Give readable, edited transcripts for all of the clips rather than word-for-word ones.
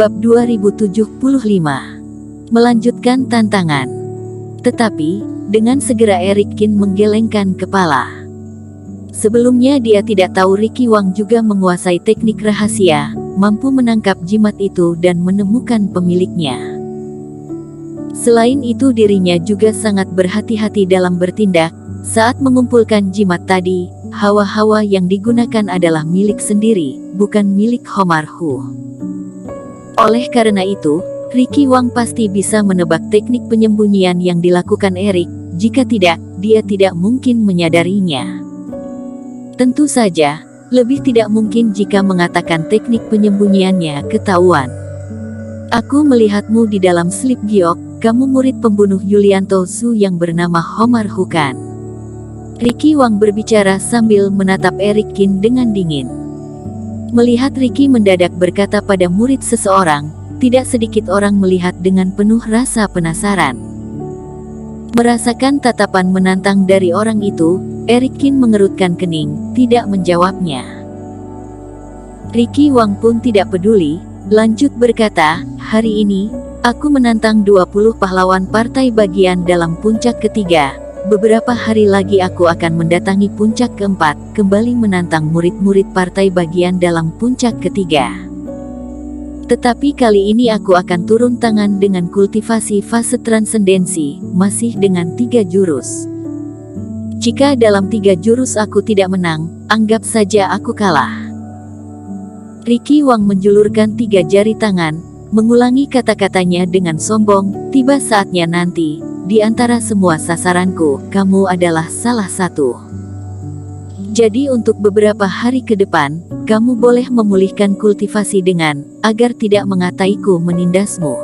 Bab 2075. Melanjutkan tantangan. Tetapi, dengan segera Eric Kin menggelengkan kepala. Sebelumnya dia tidak tahu Ricky Wang juga menguasai teknik rahasia, mampu menangkap jimat itu dan menemukan pemiliknya. Selain itu dirinya juga sangat berhati-hati dalam bertindak. Saat mengumpulkan jimat tadi, hawa-hawa yang digunakan adalah milik sendiri, bukan milik Homar Hu. Oleh karena itu, Ricky Wang pasti bisa menebak teknik penyembunyian yang dilakukan Eric. Jika tidak, dia tidak mungkin menyadarinya. Tentu saja, lebih tidak mungkin jika mengatakan teknik penyembunyiannya ketahuan. Aku melihatmu di dalam slip giok, kamu murid pembunuh Yulianto Su yang bernama Homar Hu kan? Ricky Wang berbicara sambil menatap Eric Kin dengan dingin. Melihat Ricky mendadak berkata pada murid seseorang, tidak sedikit orang melihat dengan penuh rasa penasaran. Merasakan tatapan menantang dari orang itu, Eric Kin mengerutkan kening, tidak menjawabnya. Ricky Wang pun tidak peduli, lanjut berkata, hari ini, aku menantang 20 pahlawan partai bagian dalam puncak ketiga. Beberapa hari lagi aku akan mendatangi puncak keempat, kembali menantang murid-murid partai bagian dalam puncak ketiga. Tetapi kali ini aku akan turun tangan dengan kultivasi fase transendensi, masih dengan 3 jurus. Jika dalam 3 jurus aku tidak menang, anggap saja aku kalah. Ricky Wang menjulurkan 3 jari tangan, mengulangi kata-katanya dengan sombong, tiba saatnya nanti. Di antara semua sasaranku, kamu adalah salah satu. Jadi untuk beberapa hari ke depan, kamu boleh memulihkan kultivasi dengan, agar tidak mengataiku menindasmu.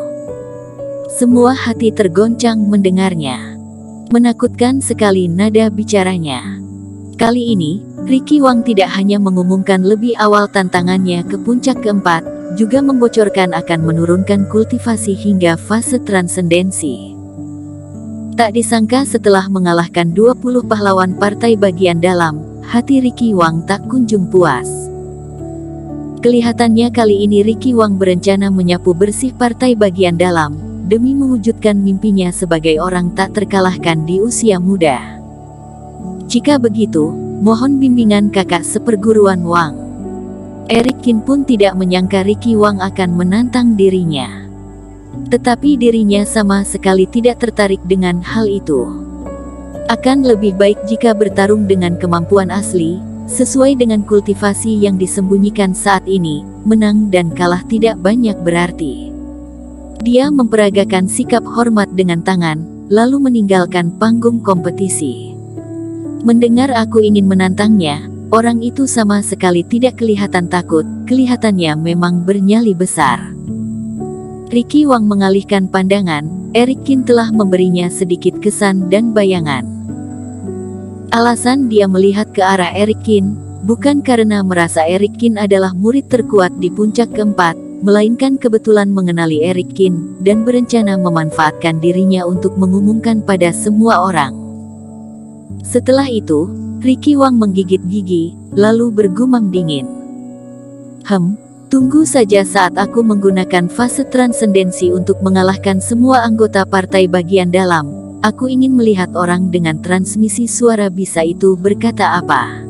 Semua hati tergoncang mendengarnya. Menakutkan sekali nada bicaranya. Kali ini, Ricky Wang tidak hanya mengumumkan lebih awal tantangannya ke puncak keempat, juga membocorkan akan menurunkan kultivasi hingga fase transendensi. Tak disangka setelah mengalahkan 20 pahlawan partai bagian dalam, hati Ricky Wang tak kunjung puas. Kelihatannya kali ini Ricky Wang berencana menyapu bersih partai bagian dalam, demi mewujudkan mimpinya sebagai orang tak terkalahkan di usia muda. Jika begitu, mohon bimbingan kakak seperguruan Wang. Eric Kin pun tidak menyangka Ricky Wang akan menantang dirinya. Tetapi dirinya sama sekali tidak tertarik dengan hal itu. Akan lebih baik jika bertarung dengan kemampuan asli, sesuai dengan kultivasi yang disembunyikan saat ini, menang dan kalah tidak banyak berarti. Dia memperagakan sikap hormat dengan tangan, lalu meninggalkan panggung kompetisi. Mendengar aku ingin menantangnya, orang itu sama sekali tidak kelihatan takut, kelihatannya memang bernyali besar. Ricky Wang mengalihkan pandangan, Eric Kin telah memberinya sedikit kesan dan bayangan. Alasan dia melihat ke arah Eric Kin, bukan karena merasa Eric Kin adalah murid terkuat di puncak keempat, melainkan kebetulan mengenali Eric Kin, dan berencana memanfaatkan dirinya untuk mengumumkan pada semua orang. Setelah itu, Ricky Wang menggigit gigi, lalu bergumam dingin. Tunggu saja saat aku menggunakan fase transendensi untuk mengalahkan semua anggota partai bagian dalam. Aku ingin melihat orang dengan transmisi suara bisa itu berkata apa.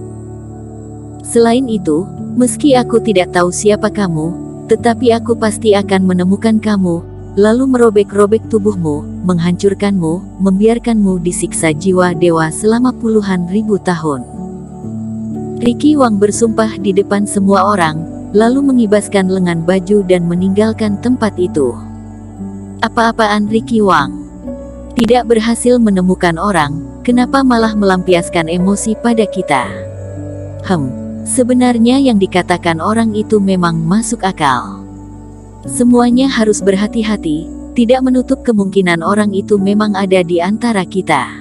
Selain itu, meski aku tidak tahu siapa kamu, tetapi aku pasti akan menemukan kamu, lalu merobek-robek tubuhmu, menghancurkanmu, membiarkanmu disiksa jiwa dewa selama puluhan ribu tahun. Ricky Wang bersumpah di depan semua orang, lalu mengibaskan lengan baju dan meninggalkan tempat itu. Apa-apaan Ricky Wang? Tidak berhasil menemukan orang, kenapa malah melampiaskan emosi pada kita? Sebenarnya yang dikatakan orang itu memang masuk akal. Semuanya harus berhati-hati, tidak menutup kemungkinan orang itu memang ada di antara kita.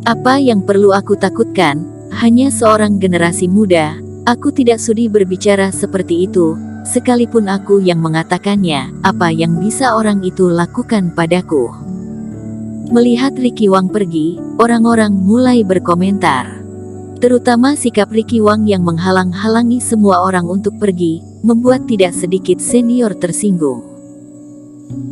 Apa yang perlu aku takutkan? Hanya seorang generasi muda. Aku tidak sudi berbicara seperti itu, sekalipun aku yang mengatakannya. Apa yang bisa orang itu lakukan padaku? Melihat Ricky Wang pergi, orang-orang mulai berkomentar. Terutama sikap Ricky Wang yang menghalang-halangi semua orang untuk pergi, membuat tidak sedikit senior tersinggung.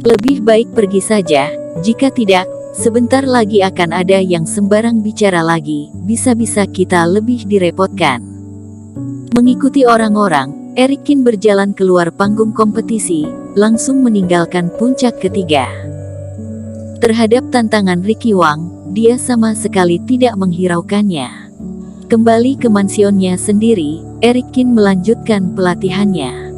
Lebih baik pergi saja, jika tidak, sebentar lagi akan ada yang sembarang bicara lagi, bisa-bisa kita lebih direpotkan. Mengikuti orang-orang, Eric Kin berjalan keluar panggung kompetisi, langsung meninggalkan puncak ketiga. Terhadap tantangan Ricky Wang, dia sama sekali tidak menghiraukannya. Kembali ke mansionnya sendiri, Eric Kin melanjutkan pelatihannya.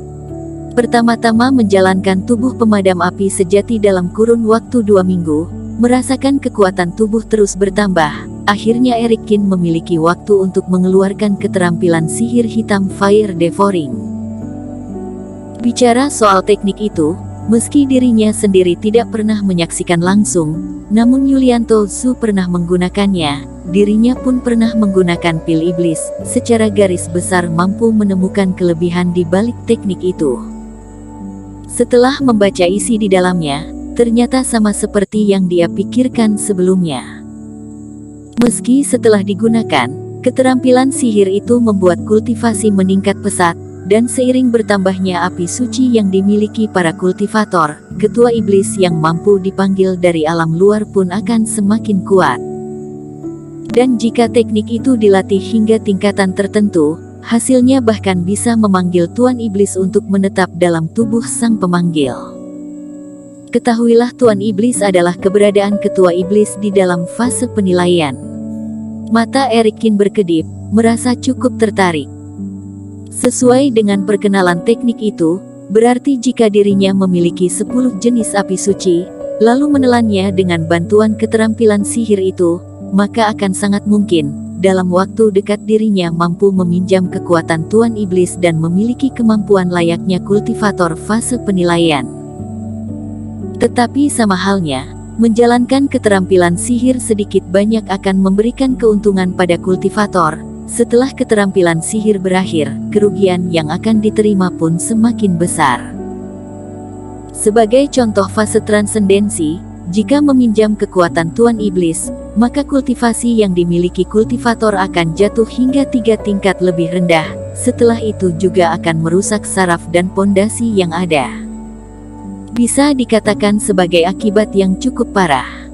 Pertama-tama menjalankan tubuh pemadam api sejati dalam kurun waktu 2 minggu, merasakan kekuatan tubuh terus bertambah. Akhirnya Eric Kin memiliki waktu untuk mengeluarkan keterampilan sihir hitam Fire Devouring. Bicara soal teknik itu, meski dirinya sendiri tidak pernah menyaksikan langsung, namun Yulianto Zhu pernah menggunakannya, dirinya pun pernah menggunakan pil iblis, secara garis besar mampu menemukan kelebihan di balik teknik itu. Setelah membaca isi di dalamnya, ternyata sama seperti yang dia pikirkan sebelumnya. Meski setelah digunakan, keterampilan sihir itu membuat kultivasi meningkat pesat, dan seiring bertambahnya api suci yang dimiliki para kultivator, ketua iblis yang mampu dipanggil dari alam luar pun akan semakin kuat. Dan jika teknik itu dilatih hingga tingkatan tertentu, hasilnya bahkan bisa memanggil Tuan Iblis untuk menetap dalam tubuh sang pemanggil. Ketahuilah Tuan Iblis adalah keberadaan ketua iblis di dalam fase penilaian. Mata Eric Kin berkedip, merasa cukup tertarik. Sesuai dengan perkenalan teknik itu, berarti jika dirinya memiliki 10 jenis api suci, lalu menelannya dengan bantuan keterampilan sihir itu, maka akan sangat mungkin, dalam waktu dekat dirinya mampu meminjam kekuatan Tuan Iblis dan memiliki kemampuan layaknya kultivator fase penilaian. Tetapi sama halnya, menjalankan keterampilan sihir sedikit banyak akan memberikan keuntungan pada kultivator. Setelah keterampilan sihir berakhir, kerugian yang akan diterima pun semakin besar. Sebagai contoh fase transendensi, jika meminjam kekuatan Tuan Iblis, maka kultivasi yang dimiliki kultivator akan jatuh hingga 3 tingkat lebih rendah. Setelah itu juga akan merusak saraf dan pondasi yang ada. Bisa dikatakan sebagai akibat yang cukup parah.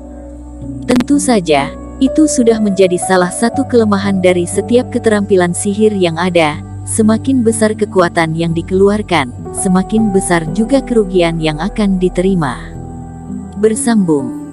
Tentu saja, itu sudah menjadi salah satu kelemahan dari setiap keterampilan sihir yang ada. Semakin besar kekuatan yang dikeluarkan, semakin besar juga kerugian yang akan diterima. Bersambung.